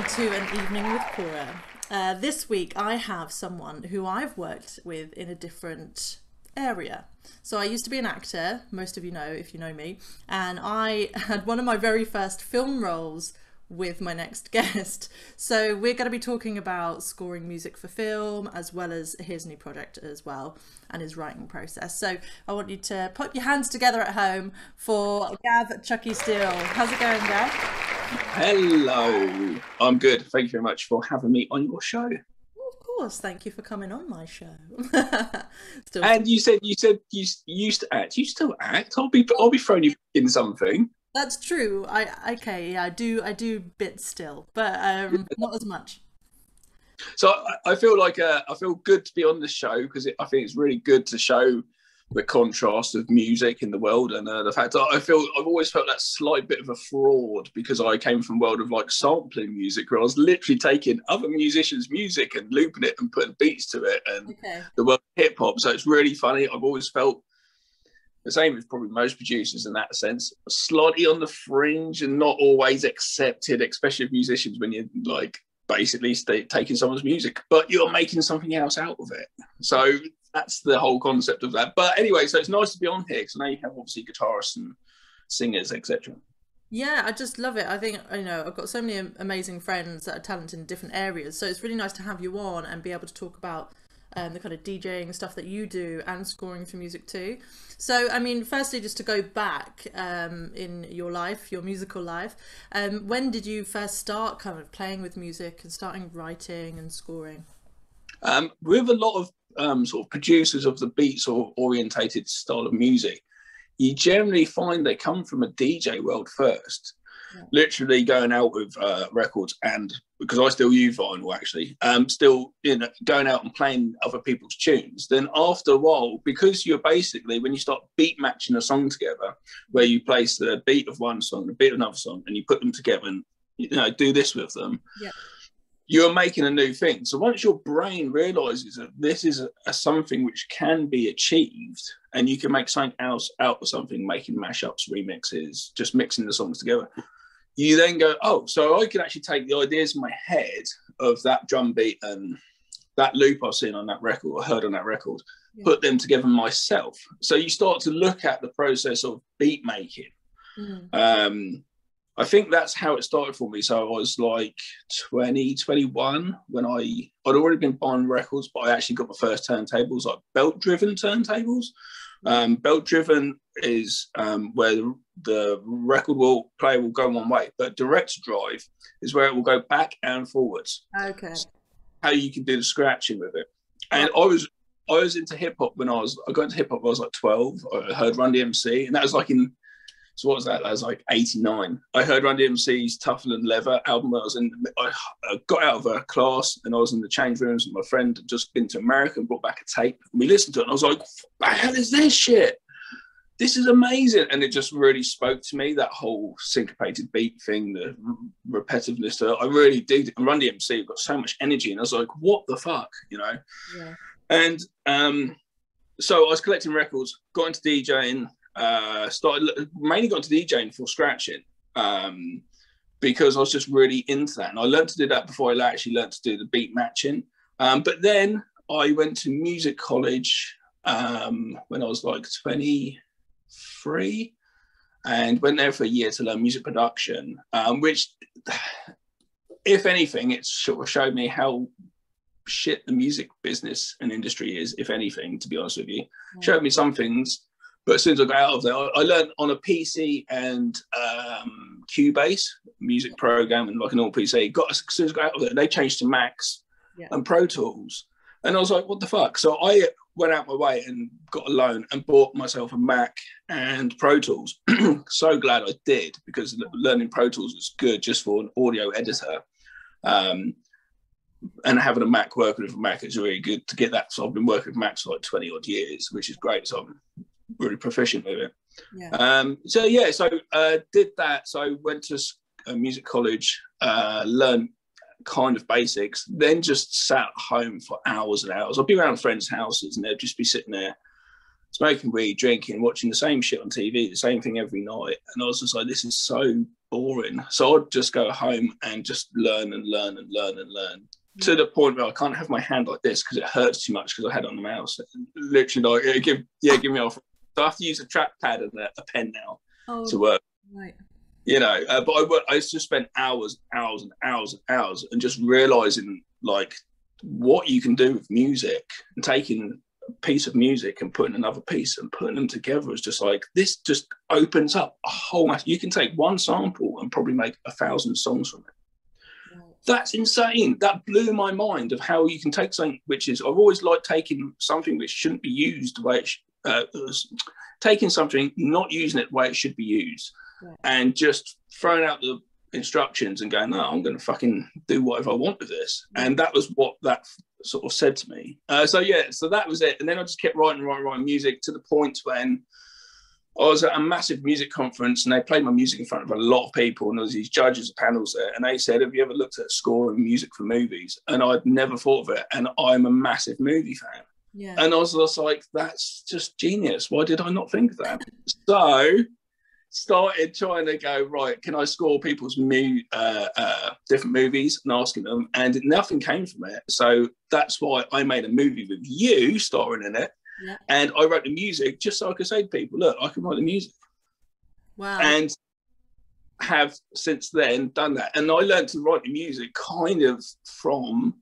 to An Evening with Cora. This week I have someone who I've worked with in a different area. So I used to be an actor, most of you know if you know me, and I had one of my very first film roles with my next guest. So we're going to be talking about scoring music for film as well as his new project as well and his writing process. So I want you to put your hands together at home for Gav Chuckie Steel. How's it going, Gav? Hello, I'm good. Thank you very much for having me on your show. Well, of course, thank you for coming on my show. And you said you used to act. You still act? I'll be throwing you in something. That's true. I do bits still, but not as much. So I feel like I feel good to be on the show because I think it's really good to show the contrast of music in the world, and the fact that I've always felt that slight bit of a fraud because I came from the world of like sampling music where I was literally taking other musicians' music and looping it and putting beats to it, and the world of hip hop. So it's really funny. I've always felt the same as probably most producers in that sense, slightly on the fringe and not always accepted, especially musicians when you're like basically taking someone's music, but you're making something else out of it. So that's the whole concept of that. But anyway, so it's nice to be on here because I know you have obviously guitarists and singers, etc. Yeah, I just love it. I think, I've got so many amazing friends that are talented in different areas. So it's really nice to have you on and be able to talk about the kind of DJing stuff that you do and scoring for music too. So, I mean, firstly, just to go back in your life, your musical life, when did you first start kind of playing with music and starting writing and scoring? With a lot of sort of producers of the beats or orientated style of music, you generally find they come from a DJ world first. Literally going out with records, and because I still use vinyl actually, still going out and playing other people's tunes. Then after a while, because you're basically, when you start beat matching a song together, where you place the beat of one song, the beat of another song, and you put them together and do this with them, you're making a new thing. So once your brain realizes that this is something which can be achieved, and you can make something else out of something, making mashups, remixes, just mixing the songs together, you then go, oh, so I can actually take the ideas in my head of that drum beat and that loop I've seen on that record or heard on that record, put them together myself. So you start to look at the process of beat making. I think that's how it started for me. So I was like 20, 21 when I'd already been buying records, but I actually got my first turntables, like belt-driven turntables. Belt-driven is where the record player will go one way, but direct drive is where it will go back and forwards. Okay. How you can do the scratching with it. And I was into hip hop I got into hip hop when I was like 12. I heard Run DMC, and that was like so what was that? That was like 89. I heard Run DMC's Tougher Than Leather album. I got out of a class and I was in the change rooms and my friend had just been to America and brought back a tape. And we listened to it and I was like, what the hell is this shit? This is amazing. And it just really spoke to me, that whole syncopated beat thing, the repetitiveness to it. I really did. And Run DMC got so much energy and I was like, what the fuck, Yeah. And so I was collecting records, got into DJing, mainly got into DJing for scratching because I was just really into that, and I learned to do that before I actually learned to do the beat matching. But then I went to music college when I was like 23 and went there for a year to learn music production, which, if anything, it sort of showed me how shit the music business and industry is, if anything, to be honest with you. Showed me some things. But as soon as I got out of there, I learned on a PC and Cubase music program and like an old PC. As soon as I got out of there, they changed to Macs and Pro Tools. And I was like, what the fuck? So I went out my way and got a loan and bought myself a Mac and Pro Tools. So glad I did, because learning Pro Tools was good just for an audio editor. And having a Mac, working with a Mac is really good to get that. So I've been working with Macs for like 20 odd years, which is great. So I'm really proficient with it. So did that. So I went to music college, learned kind of basics, then just sat at home for hours and hours. I'd be around friends' houses and they'd just be sitting there smoking weed, drinking, watching the same shit on TV, the same thing every night. And I was just like, this is so boring. So I'd just go home and just learn and learn and learn and learn to the point where I can't have my hand like this because it hurts too much because I had it on the mouse. Literally, like, give me off. So I have to use a trackpad and a pen now to work. Right. You know, but I just spent hours and just realizing like what you can do with music and taking a piece of music and putting another piece and putting them together is just like, this just opens up a whole mass. You can take one sample and probably make 1,000 songs from it. Right. That's insane. That blew my mind of how you can take something which is, I've always liked taking something which shouldn't be used the way taking something, not using it the way it should be used, and just throwing out the instructions and going, no, I'm going to fucking do whatever I want with this. And that was what that sort of said to me. So that was it. And then I just kept writing music to the point when I was at a massive music conference and they played my music in front of a lot of people, and there was these judges and panels there, and they said, have you ever looked at scoring music for movies? And I'd never thought of it, and I'm a massive movie fan. Yeah. And I was just like, that's just genius. Why did I not think of that? So started trying to go, right, can I score people's different movies, and asking them, and nothing came from it. So that's why I made a movie with you starring in it. Yeah. And I wrote the music just so I could say to people, look, I can write the music. Wow. And have since then done that. And I learned to write the music kind of from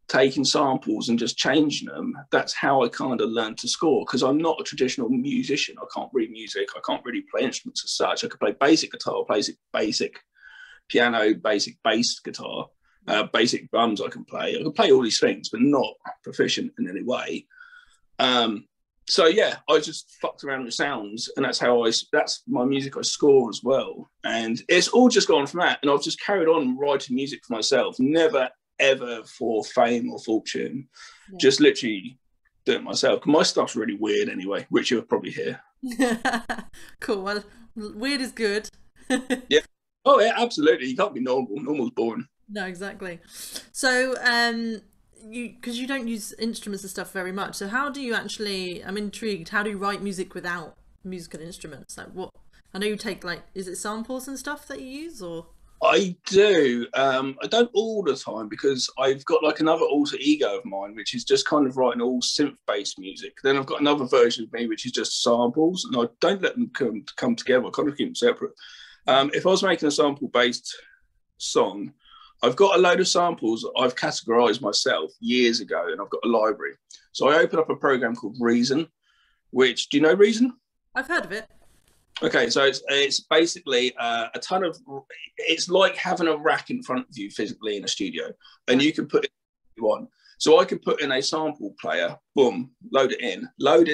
taking samples and just changing them. That's how I kind of learned to score, because I'm not a traditional musician. I can't read music. I can't really play instruments as such. I could play basic guitar, basic piano, basic bass guitar, basic drums I can play. I can play all these things, but not proficient in any way. So yeah, I just fucked around with sounds, and that's my music I score as well. And it's all just gone from that. And I've just carried on writing music for myself, never ever for fame or fortune, just literally do it myself. My stuff's really weird anyway, which you'll probably hear. Cool. Well, weird is good. Yeah. Oh yeah, absolutely. You can't be normal. Normal's boring. No, exactly. So because you don't use instruments and stuff very much, so how do you actually, I'm intrigued, how do you write music without musical instruments? Like, what, I know you take, like, is it samples and stuff that you use, or? I do. I don't all the time, because I've got like another alter ego of mine, which is just kind of writing all synth-based music. Then I've got another version of me, which is just samples, and I don't let them come together. I kind of keep them separate. If I was making a sample-based song, I've got a load of samples that I've categorized myself years ago, and I've got a library. So I open up a program called Reason, which, do you know Reason? I've heard of it. Okay, so it's basically a ton of, it's like having a rack in front of you physically in a studio, and you can put it you want. So I could put in a sample player, boom, load in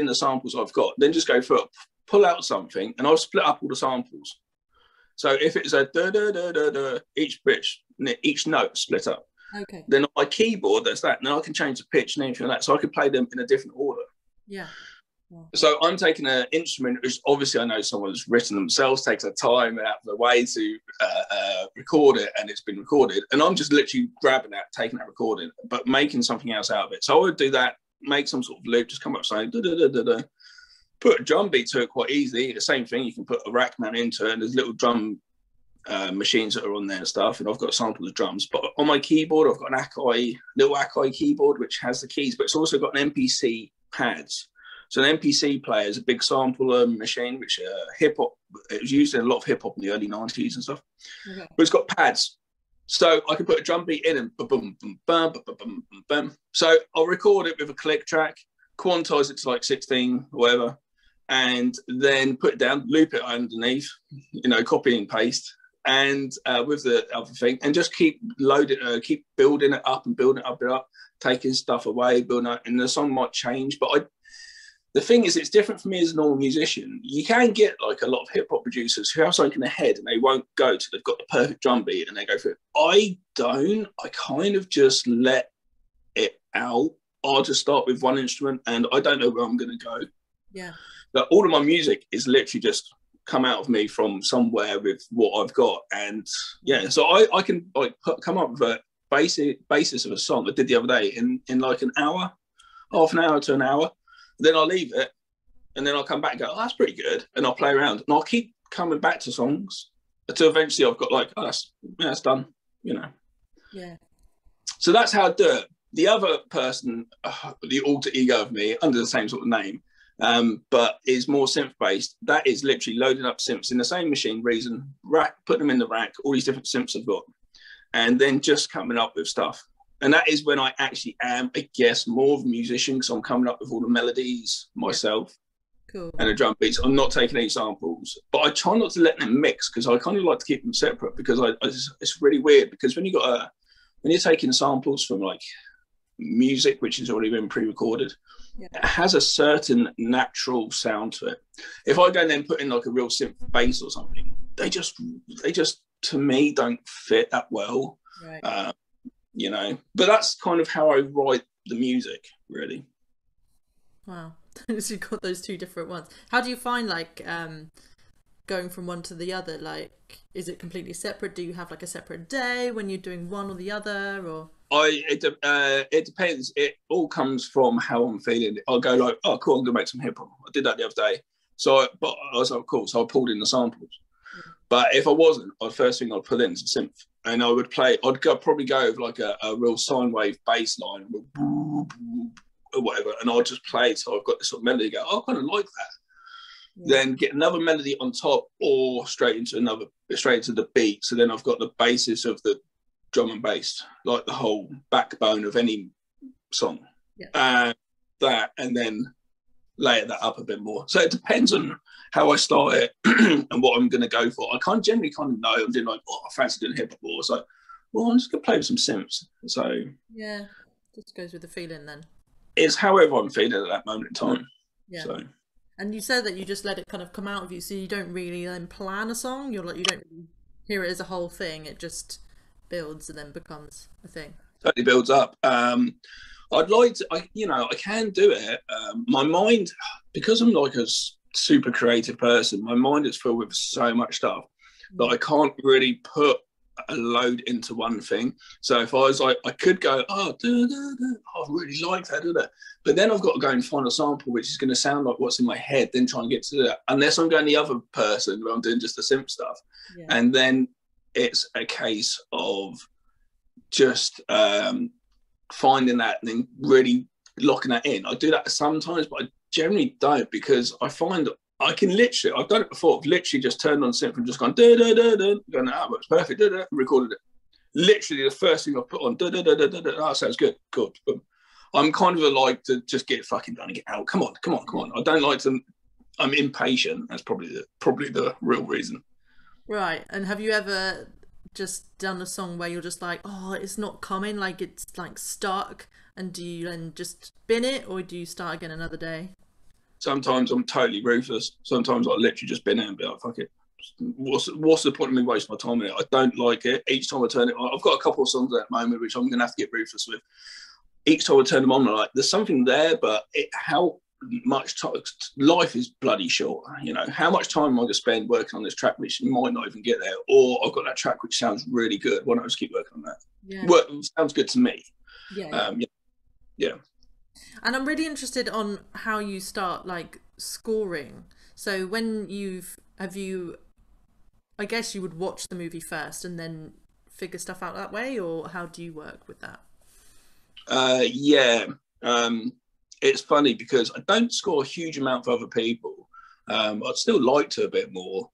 the samples I've got, then just go for it, pull out something, and I'll split up all the samples. So if it's a da da da da da, each note split up. Okay. Then on my keyboard, there's that. Now I can change the pitch and anything like that, so I can play them in a different order. Yeah. So I'm taking an instrument, which obviously I know someone's written themselves, takes a time out of the way to record it, and it's been recorded. And I'm just literally grabbing that, taking that recording, but making something else out of it. So I would do that, make some sort of loop, just come up saying, da, da, da, da, da. Put a drum beat to it quite easily. The same thing, you can put a rack mount into it, and there's little drum machines that are on there and stuff. And I've got samples of drums. But on my keyboard, I've got an little Akai keyboard, which has the keys, but it's also got an MPC pads. So an MPC player is a big sampler machine, which hip hop, it was used in a lot of hip hop in the early 90s and stuff. Okay. But it's got pads. So I can put a drum beat in and boom, boom, boom, boom, boom, boom, boom, boom. So I'll record it with a click track, quantize it to like 16 or whatever, and then put it down, loop it underneath, copy and paste, and with the other thing, and just keep building it up and building it up and up, taking stuff away, building up, and the song might change, but the thing is, it's different for me as a normal musician. You can get like a lot of hip hop producers who have something in their head and they won't go till they've got the perfect drum beat and they go for it. I don't. I kind of just let it out. I'll just start with one instrument and I don't know where I'm going to go. Yeah. But all of my music is literally just come out of me from somewhere with what I've got. And yeah, so I can like come up with a basis of a song I did the other day in like an hour, half an hour to an hour. Then I'll leave it, and then I'll come back and go, oh, that's pretty good, and I'll play around, and I'll keep coming back to songs until eventually I've got like, oh, that's done, you know. Yeah. So that's how I do it. The other person, the alter ego of me, under the same sort of name, but is more synth based. That is literally loading up synths in the same machine, Reason, rack, put them in the rack, all these different synths I've got, and then just coming up with stuff. And that is when I actually am, I guess, more of a musician, because I'm coming up with all the melodies myself. Cool. And the drum beats. I'm not taking any samples, but I try not to let them mix, because I kind of like to keep them separate, because it's really weird, because when you're taking samples from like music which has already been pre-recorded, it has a certain natural sound to it. If I go and then put in like a real synth bass or something, they just to me don't fit that well. Right. You know, but that's kind of how I write the music, really. Wow. So you've got those two different ones. How do you find like going from one to the other? Like, is it completely separate? Do you have like a separate day when you're doing one or the other, or? It depends. It all comes from how I'm feeling. I'll go like, oh, cool, I'm gonna make some hip hop. I did that the other day. But I was like, cool. So I pulled in the samples. Yeah. But if I wasn't, the first thing I'd put in is a synth, and I would play. Probably go with like a real sine wave bass line or whatever, and I'll just play. So I've got this sort of melody. Go, oh, I kind of like that. Yeah. Then get another melody on top, or straight into the beat. So then I've got the basis of the drum and bass, like the whole backbone of any song. Yeah. And then layer that up a bit more. So it depends on how I start it and what I'm going to go for. I can't generally kind of know. I'm doing like, oh, I fancy doing hip hop, or so. Well, I'm just going to play with some synths. So yeah, just goes with the feeling then. It's however I'm feeling at that moment in time. Yeah. So. And you said that you just let it kind of come out of you, so you don't really then plan a song. You're like, you don't really hear it as a whole thing. It just builds and then becomes a thing. Totally builds up. I'd like to, I can do it. My mind, because I'm like a super creative person, my mind is filled with so much stuff that I can't really put a load into one thing. So if I was like, I could go, oh, I really like that, but then I've got to go and find a sample which is going to sound like what's in my head, then try and get to that. Unless I'm going the other person where I'm doing just the synth stuff. Yeah. And then it's a case of just finding that and then really locking that in. I do that sometimes, but I generally don't, because I find I can literally, I've done it before, I've literally just turned on synth and just gone da da da da, going, that works perfect, da da, recorded it. Literally the first thing I put on, da da da da da, oh, sounds good, good. But I'm kind of like to just get it fucking done and get out. Come on. I don't like to. I'm impatient. That's probably the real reason. Right. And have you ever just done a song where you're just like, oh, it's not coming, like it's like stuck, and do you then just bin it, or do you start again another day? Sometimes I'm totally ruthless. Sometimes I literally just bin it and be like, fuck it. What's the point of me wasting my time in it? I don't like it. Each time I turn it on, I've got a couple of songs at the moment which I'm going to have to get ruthless with. Each time I turn them on, I'm like, there's something there, but how much time? Life is bloody short. You know, how much time am I going to spend working on this track which might not even get there? Or I've got that track which sounds really good. Why don't I just keep working on that? Yeah. Sounds good to me. Yeah. Yeah. And I'm really interested on how you start like scoring. So when I guess you would watch the movie first and then figure stuff out that way, or how do you work with that? It's funny because I don't score a huge amount for other people. I'd still like to a bit more,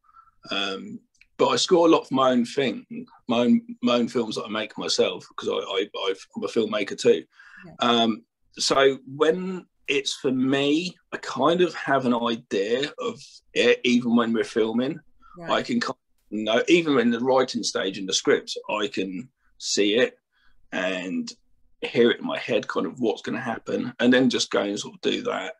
but I score a lot for my own thing, my own films that I make myself, because I'm a filmmaker too. Yeah. So when it's for me, I kind of have an idea of it, even when we're filming. Right. I can kind of know, even in the writing stage in the script, I can see it and hear it in my head, kind of what's going to happen, and then just go and sort of do that.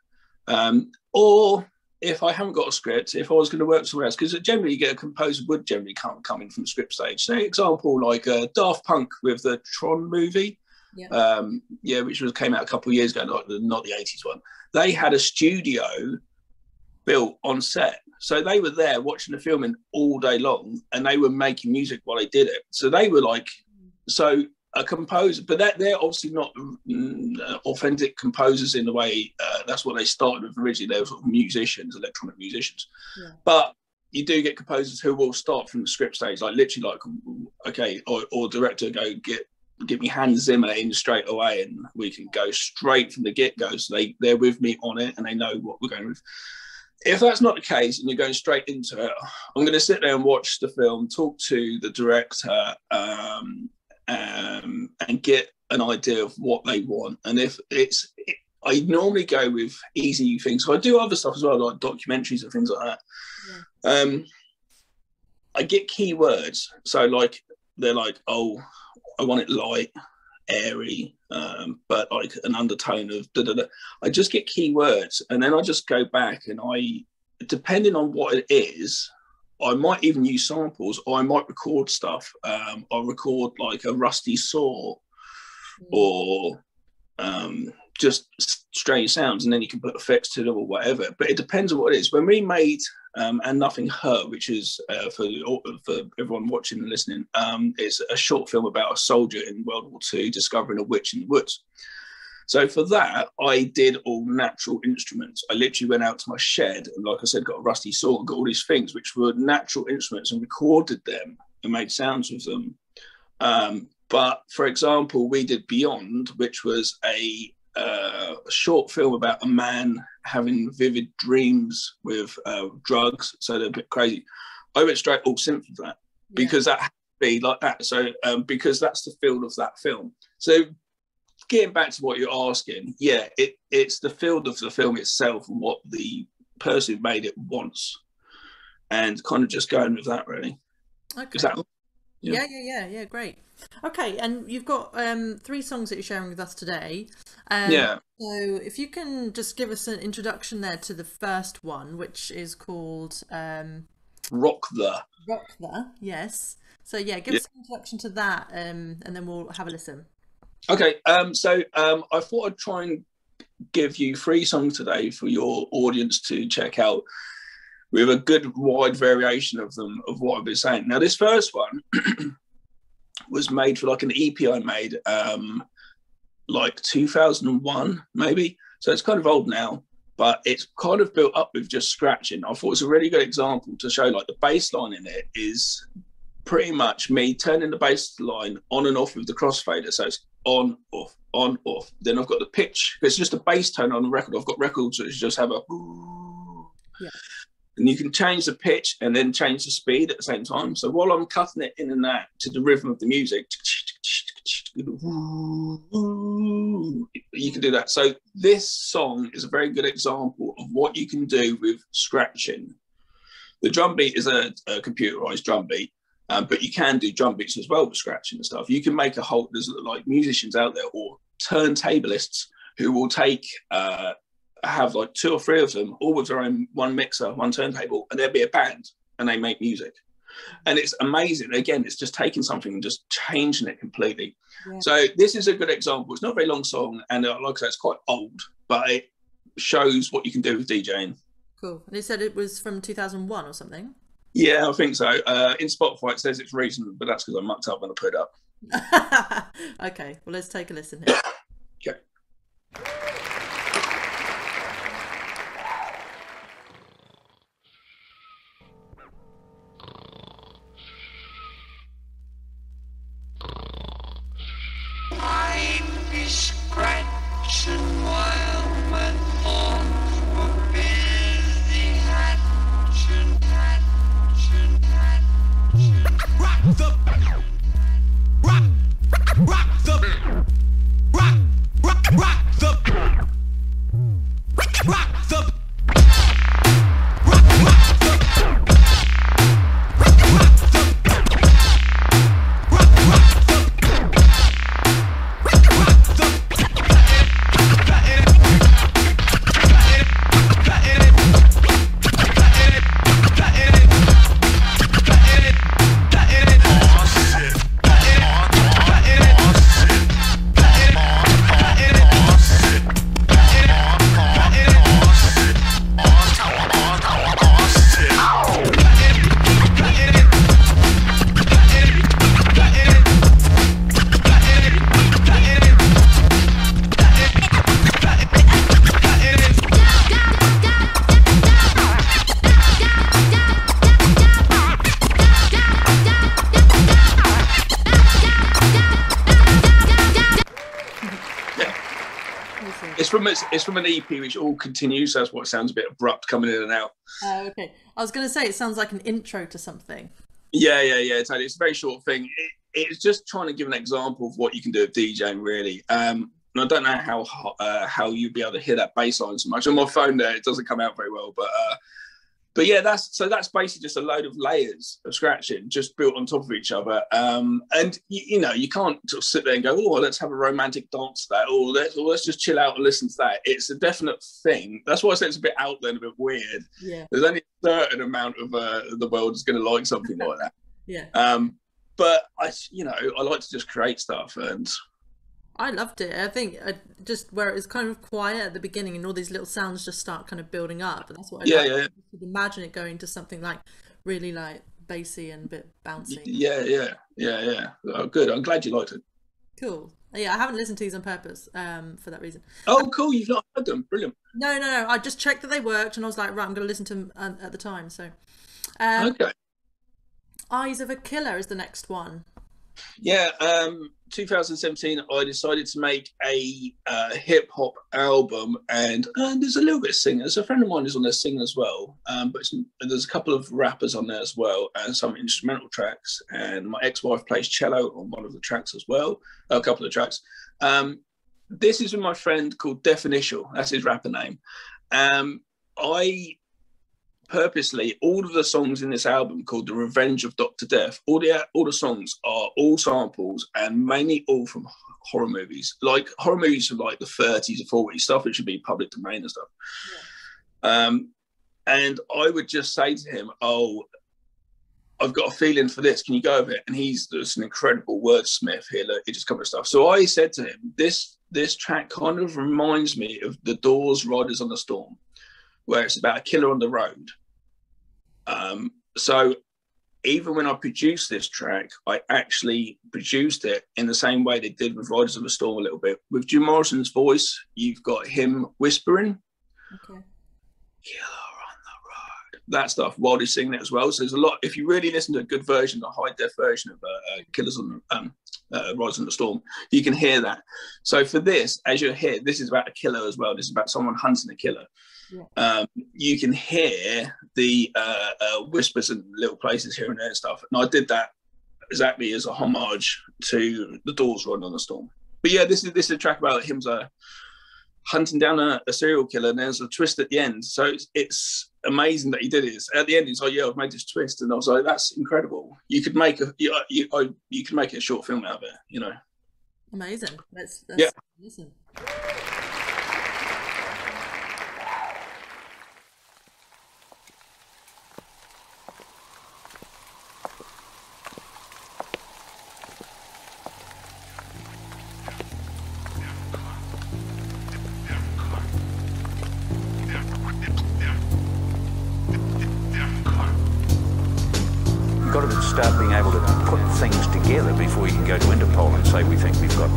Or if I haven't got a script, if I was going to work somewhere else, because generally you get a composer would generally come in from the script stage. Say example like Daft Punk with the Tron movie. Yeah. Which came out a couple of years ago, not the 80s one. They had a studio built on set, so they were there watching the filming all day long, and they were making music while they did it. So they were like, so a composer, but they're obviously not authentic composers in the way that's what they started with originally. They were sort of musicians, electronic musicians. Yeah. But you do get composers who will start from the script stage, like literally, like, okay, or director go get me Hans Zimmer in straight away, and we can go straight from the get-go. So they're with me on it, and they know what we're going with. If that's not the case, and you're going straight into it, I'm going to sit there and watch the film, talk to the director, and get an idea of what they want. And if I normally go with easy things. So I do other stuff as well, like documentaries and things like that. Yeah. I get keywords. So like, they're like, oh, I want it light, airy, but like an undertone of da-da-da. I just get keywords, and then I just go back, and depending on what it is, I might even use samples, or I might record stuff. I'll record like a rusty saw, or just strange sounds, and then you can put effects to them or whatever. But it depends on what it is. When we made And Nothing Hurt, which is for everyone watching and listening, it's a short film about a soldier in World War II discovering a witch in the woods. So for that, I did all natural instruments. I literally went out to my shed, and like I said, got a rusty saw and got all these things which were natural instruments, and recorded them and made sounds with them. But for example, we did Beyond, which was a short film about a man having vivid dreams with drugs, so they're a bit crazy. I went straight all synth with that, because that had to be like that. So because that's the field of that film. So getting back to what you're asking, it's the field of the film itself and what the person who made it wants, and kind of just going with that, really. Okay. Yeah, great. Okay, and you've got 3 songs that you're sharing with us today. So if you can just give us an introduction there to the first one, which is called Rock the. Yes. So give us an introduction to that, and then we'll have a listen. Okay, so I thought I'd try and give you 3 songs today for your audience to check out, with a good wide variation of them, of what I've been saying. Now, this first one was made for like an EP I made like 2001, maybe. So it's kind of old now, but it's kind of built up with just scratching. I thought it's a really good example to show, like, the bass line in it is pretty much me turning the bass line on and off with the crossfader. So it's on, off, on, off. Then I've got the pitch. It's just a bass tone on the record. I've got records which just have a... Yeah. And you can change the pitch and then change the speed at the same time. So while I'm cutting it in and out to the rhythm of the music, you can do that. So this song is a very good example of what you can do with scratching. The drum beat is a computerized drum beat, but you can do drum beats as well with scratching and stuff. You can make a whole, there's like musicians out there or turntablists who will take, have like 2 or 3 of them, all with their own, one mixer, one turntable, and there'll be a band and they make music. And it's amazing. Again, it's just taking something and just changing it completely. Yeah. So this is a good example. It's not a very long song, and like I said, it's quite old, but it shows what you can do with DJing. Cool. And they said it was from 2001 or something? Yeah, I think so. In Spotify it says it's recent, but that's because I mucked up when I put it up. Okay, well, let's take a listen here. Okay. Rock from an EP which all continues. So that's what sounds a bit abrupt coming in and out. Oh, okay. I was going to say it sounds like an intro to something. Yeah. Totally. It's a very short thing. It's just trying to give an example of what you can do with DJing, really. And I don't know how you'd be able to hear that bass line so much on my phone. There, it doesn't come out very well, but yeah, that's basically just a load of layers of scratching just built on top of each other. And you know, you can't sort of sit there and go, oh, let's have a romantic dance to that, or let's just chill out and listen to that. It's a definite thing. That's why I say it's a bit out there and a bit weird. Yeah. There's only a certain amount of the world is going to like something like that. Yeah. But I like to just create stuff, and I loved it. I think just where it was kind of quiet at the beginning and all these little sounds just start kind of building up. And that's what I could imagine it going to something like really like bassy and a bit bouncy. Yeah. Oh, good. I'm glad you liked it. Cool. Yeah, I haven't listened to these on purpose for that reason. Oh, cool. You've not heard them. Brilliant. No. I just checked that they worked and I was like, right, I'm going to listen to them at the time. So, okay. Eyes of a Killer is the next one. Yeah, 2017, I decided to make a hip hop album, and there's a little bit of singing. There's a friend of mine who's on there singing as well, but there's a couple of rappers on there as well, and some instrumental tracks. And my ex-wife plays cello on one of the tracks as well, a couple of tracks. This is with my friend called Definitional. That's his rapper name. I purposely, all of the songs in this album called The Revenge of Dr. Death, all the songs are all samples and mainly all from horror movies, like horror movies from like the 30s or 40s, stuff which should be public domain and stuff. Yeah. And I would just say to him, oh, I've got a feeling for this. Can you go over it? And he's just an incredible wordsmith here. Look, he just comes with stuff. So I said to him, this track kind of reminds me of The Doors' Riders on the Storm, where it's about a killer on the road. So even when I produced this track, I actually produced it in the same way they did with Riders on the Storm a little bit. With Jim Morrison's voice, you've got him whispering. Okay. Killer on the road. That stuff, while he's singing it as well. So there's a lot, if you really listen to a good version, a high-def version of Killers on Riders on the Storm, you can hear that. So for this, as you hear, this is about a killer as well. This is about someone hunting a killer. Yeah. You can hear the whispers in little places here and there and stuff. And I did that exactly as a homage to The Doors' Riding on the Storm. But yeah, this is a track about him hunting down a serial killer, and there's a twist at the end. So it's amazing that he did it. At the end, he's like, "Yeah, I've made this twist," and I was like, "That's incredible. You could make a short film out of it, you know." Amazing. Let's listen. Start being able to put things together before you can go to Interpol and say we think we've got,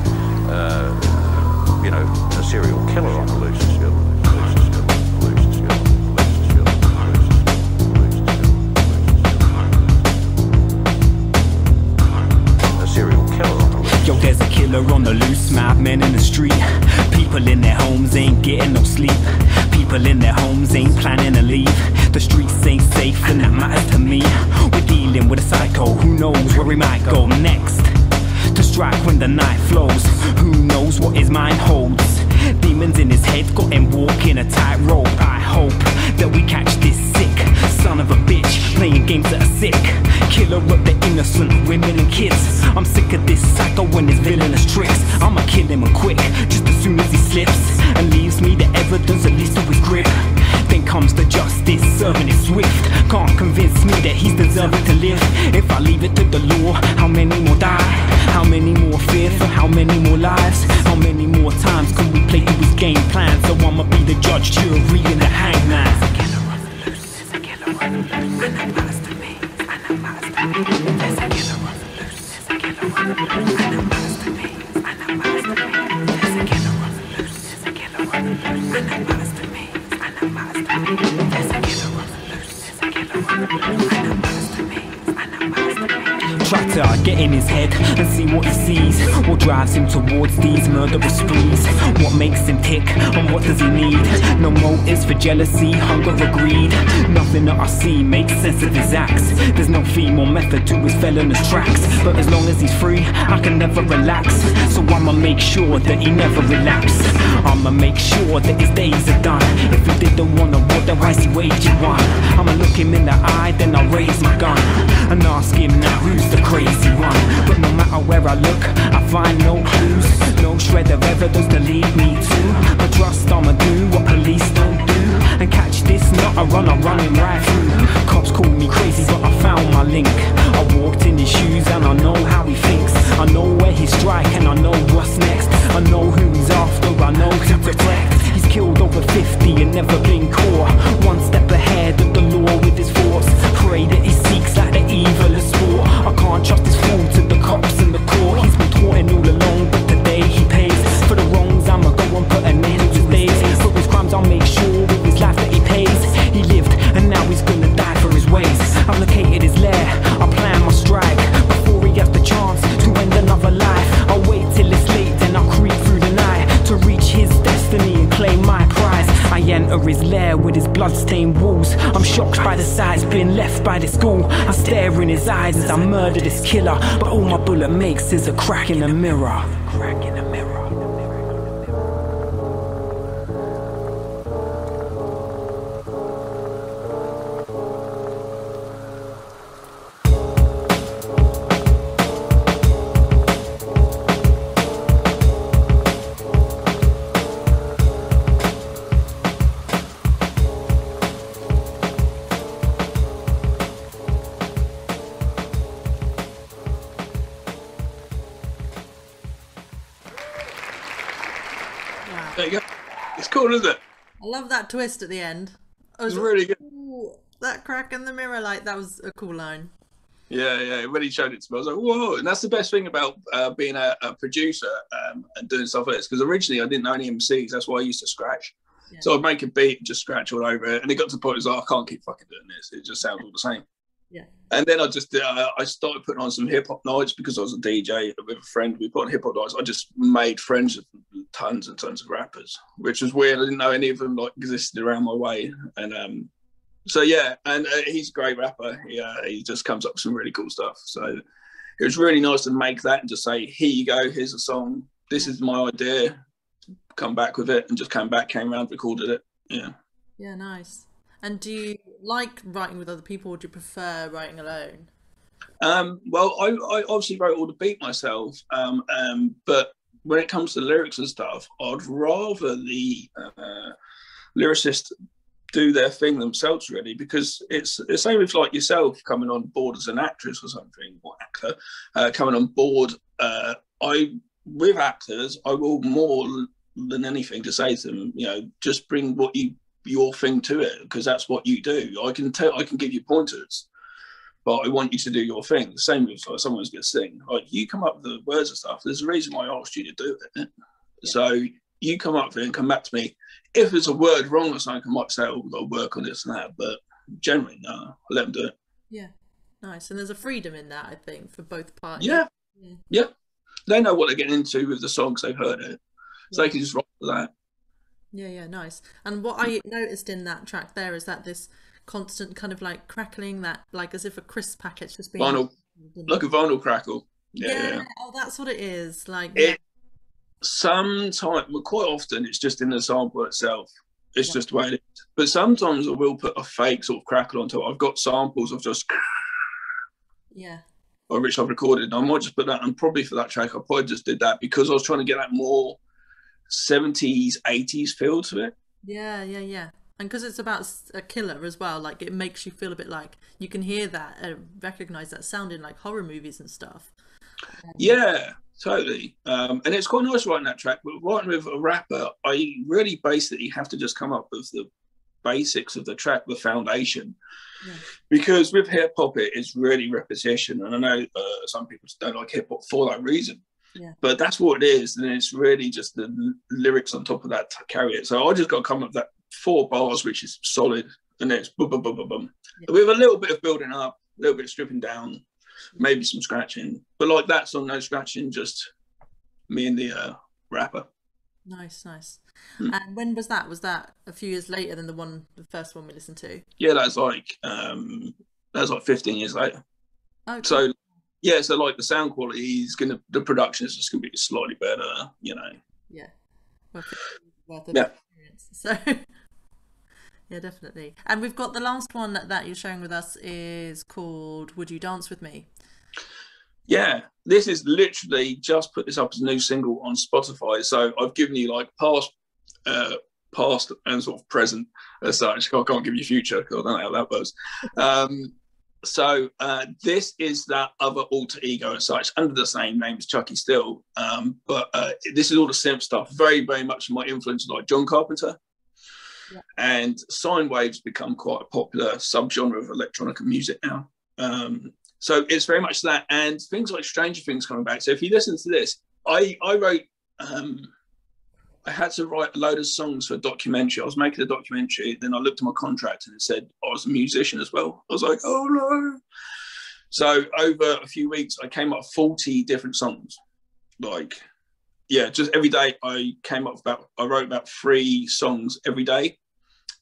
a serial killer on the loose. A serial killer on the loose. Yo, there's a killer on the loose, madmen in the street. People in their homes ain't getting no sleep. People in their homes ain't planning to leave. The streets ain't safe and that matters to me. We're dealing with a psycho, who knows where he might go next. To strike when the night flows, who knows what his mind holds. Demons in his head got him walking a tightrope. I hope that we catch this sick son of a bitch playing games that are sick. Killer of the innocent women and kids. I'm sick of this psycho and his villainous tricks. I'ma kill him quick, just as soon as he slips and leaves me the evidence at least of his grip. Then comes the justice, serving it swift. Can't convince me that he's deserving to live. If I leave it to the law, how many more die? How many more fear for how many more lives? How many more times can we play through his game plan? So I'ma be the judge, jury, and the hangman. There's a killer on the loose, there's a killer on the loose, and that matters to me, and that matters to me. There's a killer on the loose, there's a killer on the loose, and that matters to me, and that matters to me. There's a killer on the loose, there's a killer on the loose, and that matters to me, and that matters to me. There's a killer on the loose, there's a killer on the loose, and that matters to me, and that matters to me. try to get in his head and see what he sees. What drives him towards these murderous sprees? What makes him tick and what does he need? No motives for jealousy, hunger or greed. Nothing that I see makes sense of his acts. There's no theme or method to his felonious tracks. But as long as he's free, I can never relax. So I'ma make sure that he never relapse. I'ma make sure that his days are done. If he didn't wanna war, then why's he waging one? I'ma look him in the eye, then I'll raise my gun and ask him now who's the crazy one. But no matter where I look, I find no clues, no shred of evidence to lead me to. But trust I'ma do what police don't do, and catch this nut I run, I'm running right through. Cops call me crazy, but I found my link. I walked in his shoes and I know how he thinks. I know where he strike and I know what's next. I know who he's after, I know who to protect. He's killed over 50 and never been caught. One step ahead of the law with his force. Pray that he seeks like the evil of sport. I can't trust his fool to the cops and the court. He's been taunting all along, but today he pays for the wrongs. I'ma go and put an end to his days. For his crimes I'll make sure with his life that he pays. He lived and now he's gonna die for his ways. I've located his lair, I plan my strike. Before he has the chance to end another life, I'll wait till it's late, then I'll creep through the night to reach his destiny and claim my prize. I enter his lair with his blood-stained walls. I'm shocked by the size being left by this school. I stare in his eyes as I murder this killer, but all my bullet makes is a crack in the mirror. Crack in the mirror. There you go. It's cool, isn't it? I love that twist at the end. It's really good. Ooh, that crack in the mirror, like, that was a cool line. Yeah. When he showed it to me, I was like, whoa. And that's the best thing about being a producer and doing stuff like this. Because originally I didn't know any MCs. That's why I used to scratch. Yeah. So I'd make a beat and just scratch all over it. And it got to the point where I was like, I can't keep fucking doing this. It just sounds all the same. Yeah. And then I started putting on some hip hop nights because I was a DJ with a friend. We put on hip hop nights. I just made friends with tons and tons of rappers, which was weird. I didn't know any of them like existed around my way. And so yeah, and he's a great rapper. He just comes up with some really cool stuff. So it was really nice to make that and just say, here you go, here's a song. This is my idea. Come back with it, and just came around, recorded it. Yeah. Yeah, nice. And do you like writing with other people, or do you prefer writing alone? Well, I obviously wrote all the beat myself, but when it comes to lyrics and stuff, I'd rather the lyricist do their thing themselves, really, because it's the same with like yourself coming on board as an actress or something, or actor, coming on board. With actors, I will more than anything to say to them, just bring your thing to it, because that's what you do. I can give you pointers, but I want you to do your thing. The same with like, someone's going to sing. Like, you come up with the words and stuff. There's a reason why I asked you to do it. Yeah. So you come up with it and come back to me. If there's a word wrong or something, I might say, oh, we've got to work on this and that. But generally, no, I let them do it. Yeah, nice. And there's a freedom in that, I think, for both parties. Yeah. They know what they're getting into with the songs. They've heard it. So they can just rock with that. Yeah, nice. And what I noticed in that track there is that this constant kind of like crackling, that like as if a crisp package just being vinyl, like a vinyl crackle. Yeah. Oh, that's what it is. Like sometimes, well, quite often it's just in the sample itself. It's just the way it is. But sometimes I will put a fake sort of crackle on top. I've got samples of just which I've recorded. And I might just put that, and probably for that track I probably just did that because I was trying to get that more 70s 80s feel to it. Yeah, and because it's about a killer as well, like it makes you feel a bit like you can hear that, recognize that sound in like horror movies and stuff. Yeah, totally. And it's quite nice writing that track, but writing with a rapper, I really basically have to just come up with the basics of the track, the foundation. Because with hip hop it is really repetition, and I know some people don't like hip hop for that reason. But that's what it is, and it's really just the lyrics on top of that to carry it. So I just got to come up with that 4 bars, which is solid, and then it's boom, boom, boom, boom, boom. With a little bit of building up, a little bit of stripping down, maybe some scratching. But like that song, no scratching, just me and the rapper. Nice. And when was that? Was that a few years later than the first one we listened to? Yeah, that's like 15 years later. Oh, cool. So yeah, so like the sound quality is the production is just gonna be slightly better, you know. Yeah. Well, 15 years worth of Yeah. experience. So yeah, definitely. And we've got the last one that you're sharing with us is called Would You Dance With Me? Yeah, this is literally just put this up as a new single on Spotify. So I've given you like past and sort of present as such. I can't give you future because I don't know how that works. So this is that other alter ego as such, under the same name as Chuckie Steel. But this is all the synth stuff, very, very much my influence, like John Carpenter. Yeah. And sine waves become quite a popular subgenre of electronica music now. So it's very much that, and things like Stranger Things coming back. So if you listen to this, I wrote, I had to write a load of songs for a documentary. I was making a documentary, then I looked at my contract and it said I was a musician as well. I was like, oh no. So over a few weeks, I came up with 40 different songs. Like, yeah, just every day I wrote about 3 songs every day,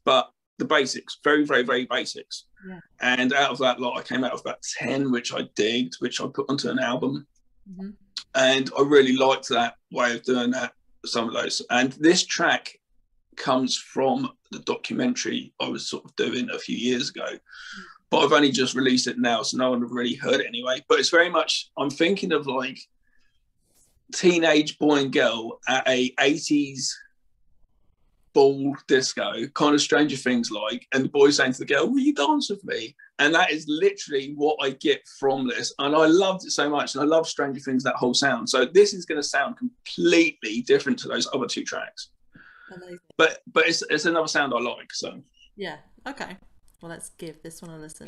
but the basics, very, very, very basics. Yeah. And out of that lot, I came out with about 10, which I digged, which I put onto an album. Mm-hmm. And I really liked that way of doing that, some of those. And this track comes from the documentary I was sort of doing a few years ago. Mm-hmm. But I've only just released it now, so no one have really heard it anyway. But it's very much, I'm thinking of like teenage boy and girl at a 80s ball disco, kind of Stranger Things like, and the boy saying to the girl, will you dance with me? And that is literally what I get from this, and I loved it so much, and I love Stranger Things, that whole sound. So this is going to sound completely different to those other 2 tracks. Amazing. But it's another sound I like. So yeah, okay, well, let's give this one a listen.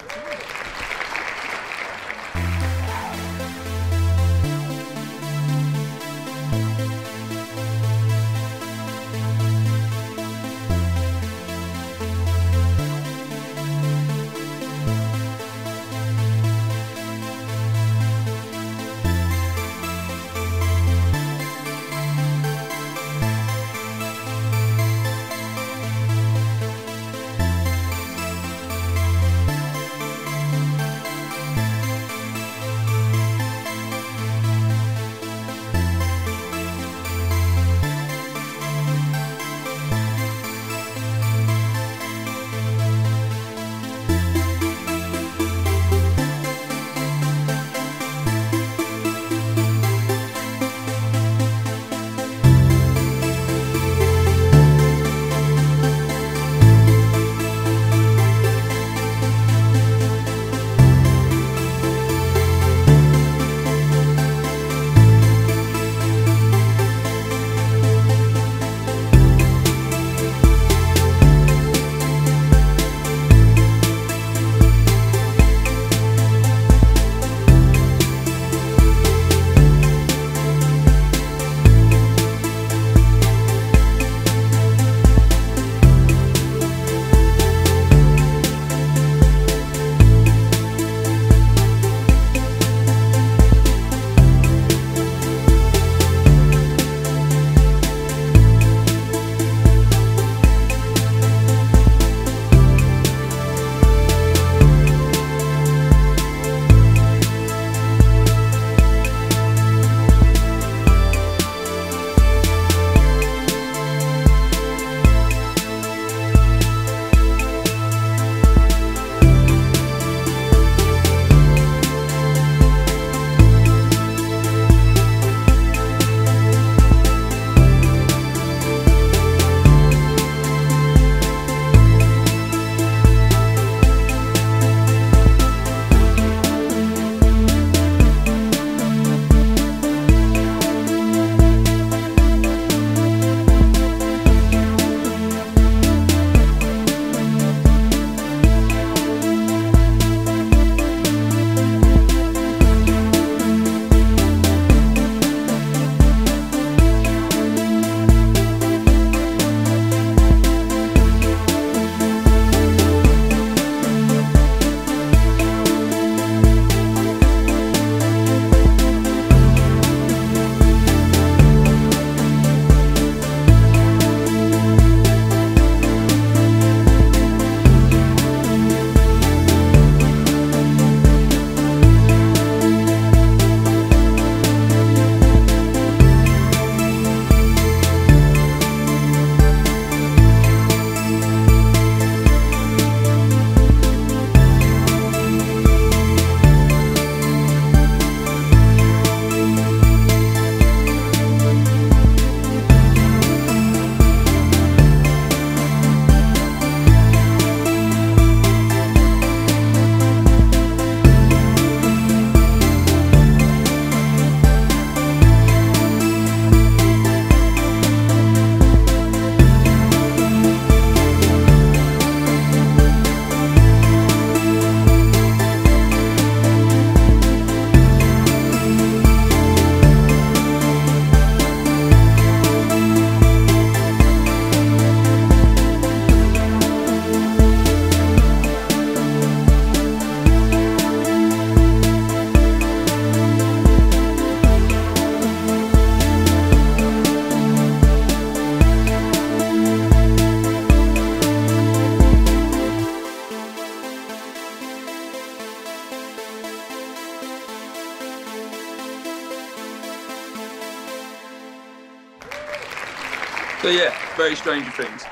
So yeah, very Stranger Things.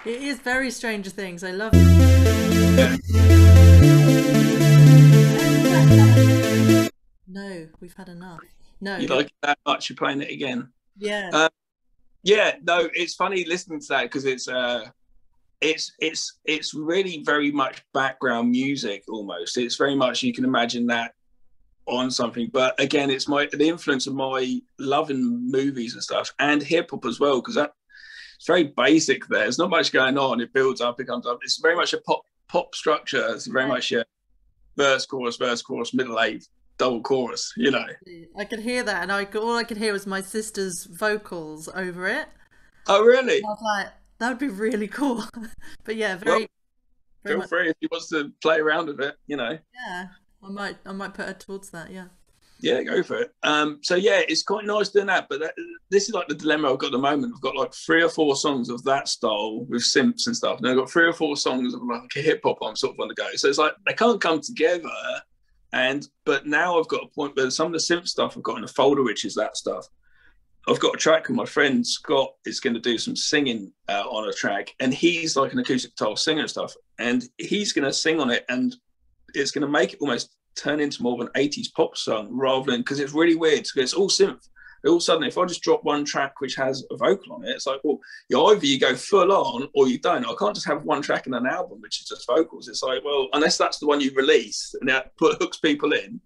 It is very Stranger Things. I love it. Yeah. No, we've had enough. No. You like it that much? You're playing it again. Yeah. Yeah. No, it's funny listening to that because it's really very much background music almost. It's very much, you can imagine that on something, but again, it's the influence of my loving movies and stuff, and hip hop as well, because it's very basic there. There's not much going on. It builds up, it comes up. It's very much a pop structure. It's very much a verse, chorus, middle eight, double chorus, you know. I could hear that, and all I could hear was my sister's vocals over it. Oh, really? And I was like, that would be really cool. But yeah, very feel free if he wants to play around with it, you know. Yeah, I might put her towards that. Yeah, go for it. So yeah, it's quite nice doing that, but this is like the dilemma I've got at the moment. I've got like 3 or 4 songs of that style with synths and stuff, and I've got 3 or 4 songs of like a hip hop I'm sort of on the go. So it's like they can't come together. But now I've got a point where some of the synth stuff I've got in a folder, which is that stuff. I've got a track with my friend Scott is going to do some singing on a track, and he's like an acoustic guitar singer and stuff, and he's going to sing on it, and it's going to make it almost turn into more of an 80s pop song rather than, because it's really weird because it's all synth. All of a sudden, if I just drop one track which has a vocal on it, it's like, well, either you go full on or you don't. I can't just have one track in an album which is just vocals. It's like, well, unless that's the one you release and that hooks people in,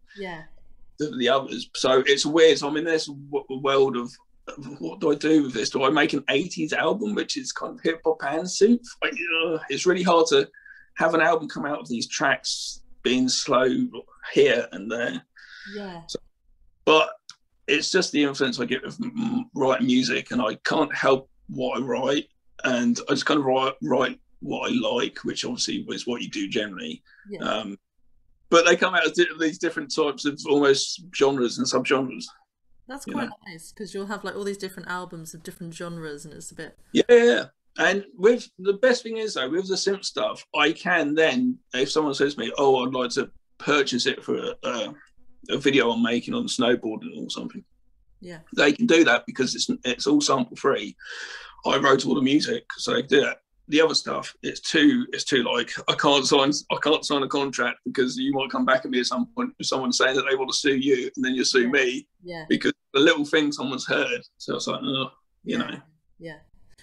the others. So it's weird. So I'm in this world of what do I do with this? Do I make an 80s album which is kind of hip hop and synth? Like, it's really hard to have an album come out of these tracks being slow here and there. Yeah. So, but it's just the influence I get of writing music, and I can't help what I write, and I just kind of write what I like, which obviously is what you do generally. Yeah. But they come out as these different types of almost genres and subgenres. That's quite nice, because you'll have like all these different albums of different genres, and it's a bit... Yeah. And with the best thing is though, with the synth stuff, I can then, if someone says to me, oh, I'd like to purchase it for a video I'm making on snowboarding or something, they can do that because it's all sample free. I wrote all the music, so they can do that. The other stuff, it's too like, I can't sign a contract because you might come back at me at some point with someone saying that they want to sue you, and then you sue me because the little thing someone's heard. So it's like, you know. Yeah.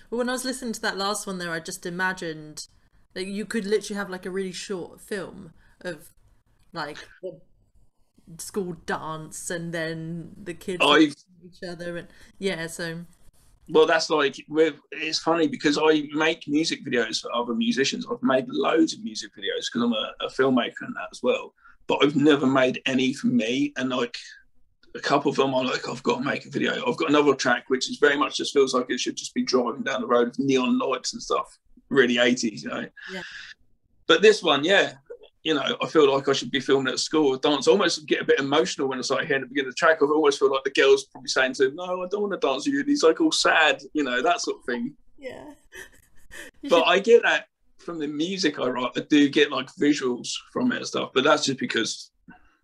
Well, when I was listening to that last one there, I just imagined that you could literally have like a really short film of like the school dance and then the kids each other, and so. Well, that's like, it's funny because I make music videos for other musicians. I've made loads of music videos because I'm a filmmaker and that as well. But I've never made any for me, and like a couple of them I'm like, I've got to make a video. I've got another track which is very much just feels like it should just be driving down the road with neon lights and stuff, really 80s, you know. Yeah. But this one, you know, I feel like I should be filming at a school with dance. I almost get a bit emotional when I start hearing the beginning of the track. I always feel like the girl's probably saying to him, no, I don't want to dance with you. And he's like all sad, you know, that sort of thing. Yeah. But I get that from the music I write. I do get like visuals from it and stuff, but that's just because,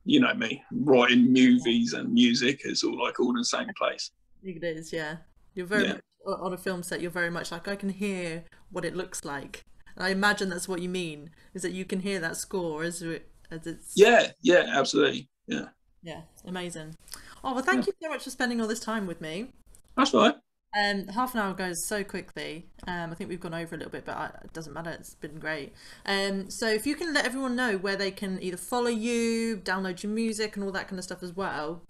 you know me, writing movies and music is all in the same place. It is, yeah. You're very much, on a film set, you're very much like, I can hear what it looks like. And I imagine that's what you mean, is that you can hear that score as it's... Yeah, absolutely. Yeah, amazing. Oh, well, thank you so much for spending all this time with me. That's right. Half an hour goes so quickly. I think we've gone over a little bit, but it doesn't matter. It's been great. So if you can let everyone know where they can either follow you, download your music and all that kind of stuff as well.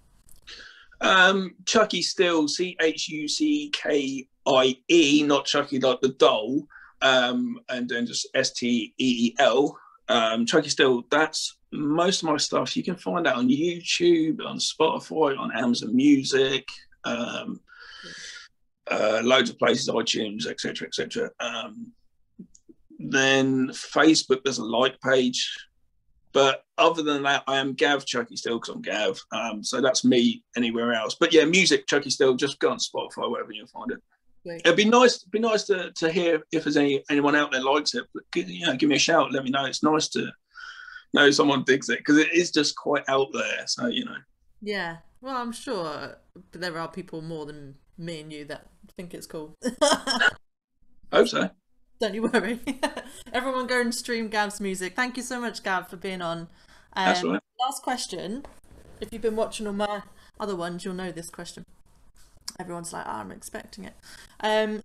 Chuckie Steel, CHUCKIE, not Chuckie like the doll, and then just STEEL. Chuckie Steel, that's most of my stuff. You can find that on YouTube, on Spotify, on Amazon Music, loads of places, iTunes, etc. Then Facebook, there's a like page, but other than that, I am Gav Chuckie Steel because I'm Gav. So that's me anywhere else. But yeah, music Chuckie Steel, just go on Spotify, wherever you'll find it. Great. It'd be nice to hear if there's anyone out there likes it. But, you know, give me a shout, let me know. It's nice to know someone digs it because it is just quite out there. So, you know. Yeah, well, I'm sure there are people more than me and you that think it's cool. Hope so. Don't you worry. Everyone go and stream Gav's music. Thank you so much, Gav, for being on. That's all right. Last question. If you've been watching all my other ones, you'll know this question. Everyone's like, oh, I'm expecting it.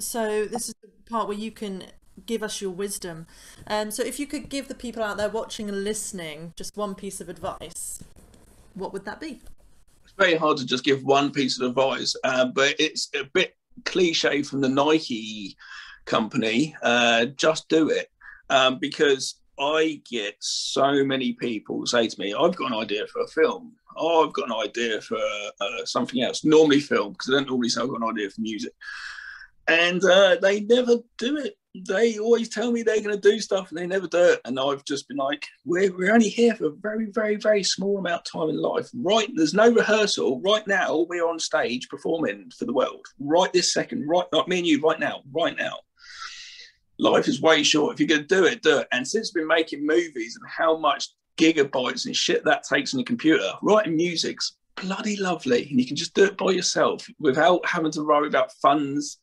So this is the part where you can give us your wisdom. So if you could give the people out there watching and listening just one piece of advice, what would that be? It's very hard to just give one piece of advice, but it's a bit cliche from the Nike company. Just do it, because I get so many people say to me, I've got an idea for a film. Oh, I've got an idea for something else, normally film, because I don't normally say I've got an idea for music. And they never do it. They always tell me they're going to do stuff and they never do it. And I've just been like, we're only here for a very, very, very small amount of time in life. Right, there's no rehearsal. Right now, we're on stage performing for the world. Right this second, right, like me and you, right now, right now. Life is way short. If you're going to do it, do it. And since we've been making movies and how much gigabytes and shit that takes on a computer, writing music's bloody lovely. And you can just do it by yourself without having to worry about funds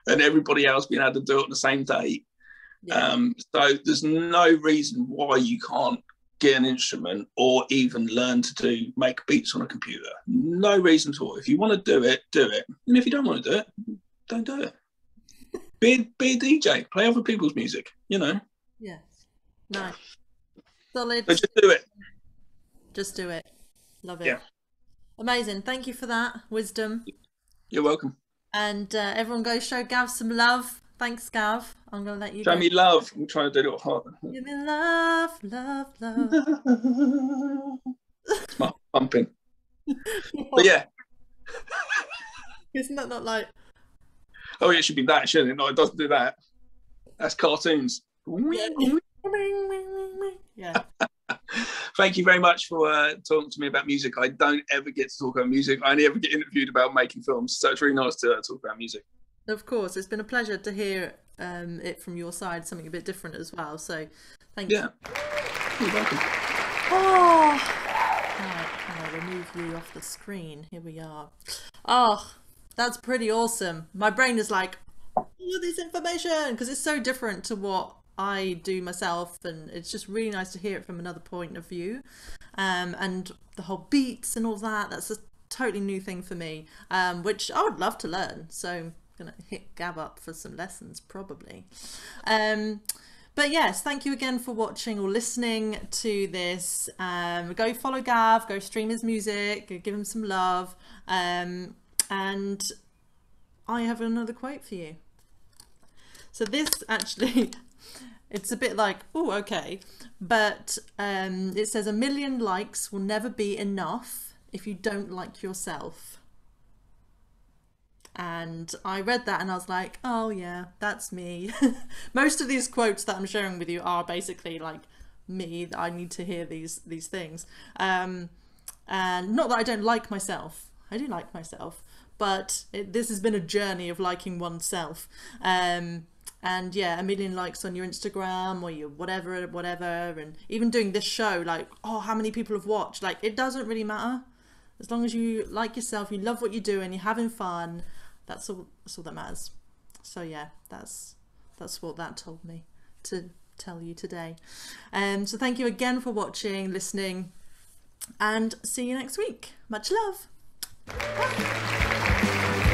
and everybody else being able to do it on the same day. Yeah. So there's no reason why you can't get an instrument or even learn to make beats on a computer. No reason at all. If you want to do it, do it. And if you don't want to do it, don't do it. Be a DJ, play other people's music, you know. Yes. Nice. Solid. But just do it. Just do it. Love it. Yeah. Amazing. Thank you for that wisdom. You're welcome. And everyone go show Gav some love. Thanks, Gav. I'm going to let you show go. me love. I'm trying to do it a little harder. Give me love, love, love. It's my pumping. But yeah. Isn't that not like... Oh, it should be that, shouldn't it? No, it doesn't do that. That's cartoons. Yeah. Thank you very much for talking to me about music. I don't ever get to talk about music. I only ever get interviewed about making films. So it's really nice to talk about music. Of course. It's been a pleasure to hear it from your side, something a bit different as well. So thank you. Yeah. You're welcome. Oh, can I remove you off the screen? Here we are. Oh, that's pretty awesome. My brain is like, all of this information, because it's so different to what I do myself, and it's just really nice to hear it from another point of view. And the whole beats and all that, that's a totally new thing for me, which I would love to learn. So I'm gonna hit Gav up for some lessons probably. But yes, thank you again for watching or listening to this. Go follow Gav, go stream his music, go give him some love. And I have another quote for you. So this actually, it's a bit like, oh, okay. But it says, 1 million likes will never be enough if you don't like yourself. And I read that and I was like, oh yeah, that's me. Most of these quotes that I'm sharing with you are basically like me, that I need to hear these things. And not that I don't like myself. I do like myself. But this has been a journey of liking oneself. And yeah, 1 million likes on your Instagram or your whatever, and even doing this show, like, oh, how many people have watched? Like, it doesn't really matter. As long as you like yourself, you love what you do, and you're having fun, that's all that matters. So yeah, that's what that told me to tell you today. So thank you again for watching, listening, and see you next week. Much love. Bye.